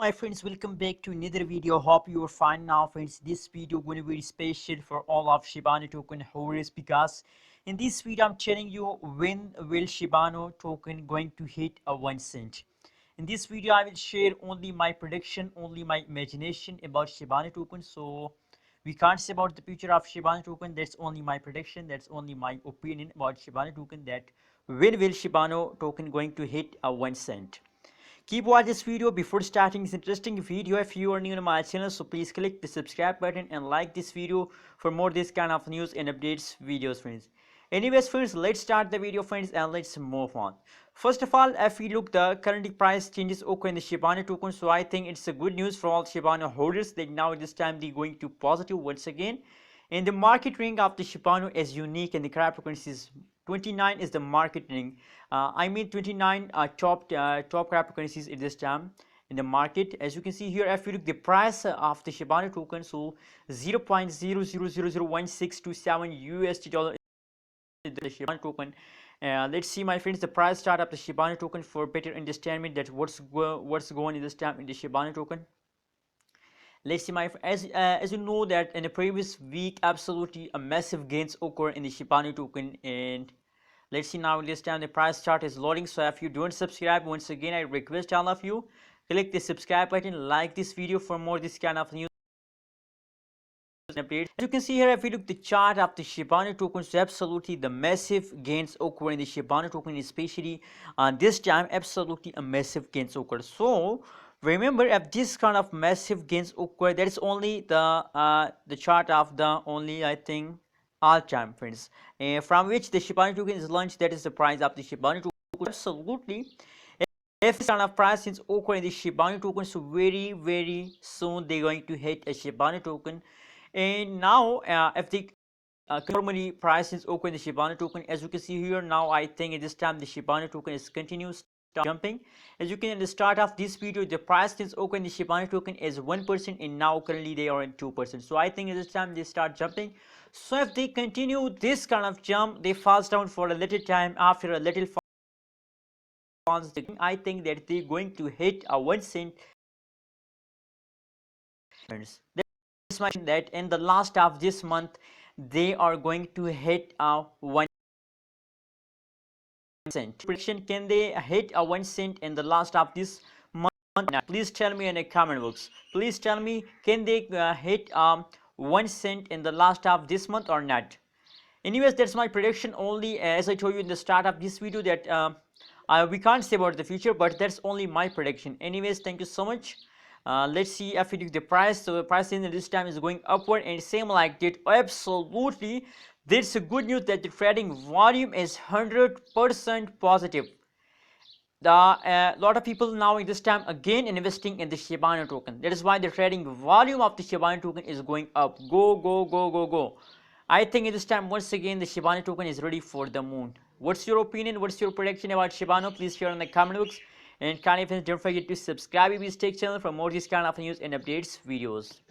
My friends, welcome back to another video. Hope you are fine now, friends. This video going to be special for all of Shibano token holders because in this video I'm telling you when will Shibano token going to hit a 1 cent. In this video I will share only my prediction, only my imagination about Shibano token. So we can't say about the future of Shibano token. That's only my prediction, that's only my opinion about Shibano token, that when will Shibano token going to hit a 1 cent. Keep watching this video. Before starting this interesting video, if you are new to my channel, so please click the subscribe button and like this video for more this kind of news and updates videos, friends. Anyways, friends, let's start the video, friends, and let's move on. First of all, if we look the current price changes occur in the Shibano token, so I think it's a good news for all Shibano holders that now this time they're going to positive once again. And the market ring of the Shibano is unique and the cryptocurrencies 29 is the market ring. I mean 29 top cryptocurrencies at this time in the market. As you can see here, if you look the price of the Shibano token, so 0.00001627 USD dollar is the Shibano token. Let's see, my friends, the price chart of the Shibano token for better understanding that what's going in this time in the Shibano token. Let's see, my as you know that in the previous week absolutely a massive gains occur in the Shibano token, and let's see now this time the price chart is loading. So if you don't subscribe, once again I request all of you click the subscribe button, like this video for more this kind of news and updates. As you can see here, if you look the chart of the Shibano token, so absolutely the massive gains occur in the Shibano token, especially this time absolutely a massive gains occur. So remember, if this kind of massive gains occur, that is only the chart of the only, I think, all time, friends, from which the Shibano token is launched. That is the price of the Shibano token. Absolutely, if this kind of price is occur in the Shibano token, so very soon they're going to hit a Shibano token. And now if the normally price is occur in the Shibano token, as you can see here, now I think at this time the Shibano token is continuous jumping. As you can in the start of this video, the price is occur in the Shibano token is 1%, and now currently they are in 2%. So I think at this time they start jumping. So if they continue this kind of jump, they falls down for a little time. After a little falls, I think that they're going to hit a 1 cent. This much that in the last of this month they are going to hit a 1 cent. Prediction, can they hit a 1 cent in the last of this month? Now, please tell me in the comment box. Please tell me, can they hit 1 cent in the last of this month or not? Anyways, that's my prediction only. As I told you in the start of this video that we can't say about the future, but that's only my prediction. Anyways, thank you so much. Let's see if we do the price. So the price in this time is going upward, and same like that. Absolutely, there's a good news that the trading volume is 100% positive. The lot of people now in this time again investing in the Shibano token. That is why the trading volume of the Shibano token is going up. Go. I think in this time once again the Shibano token is ready for the moon. What's your opinion? What's your prediction about Shibano? Please share in the comment box. And kindly don't forget to subscribe to this tech channel for more this kind of news and updates videos.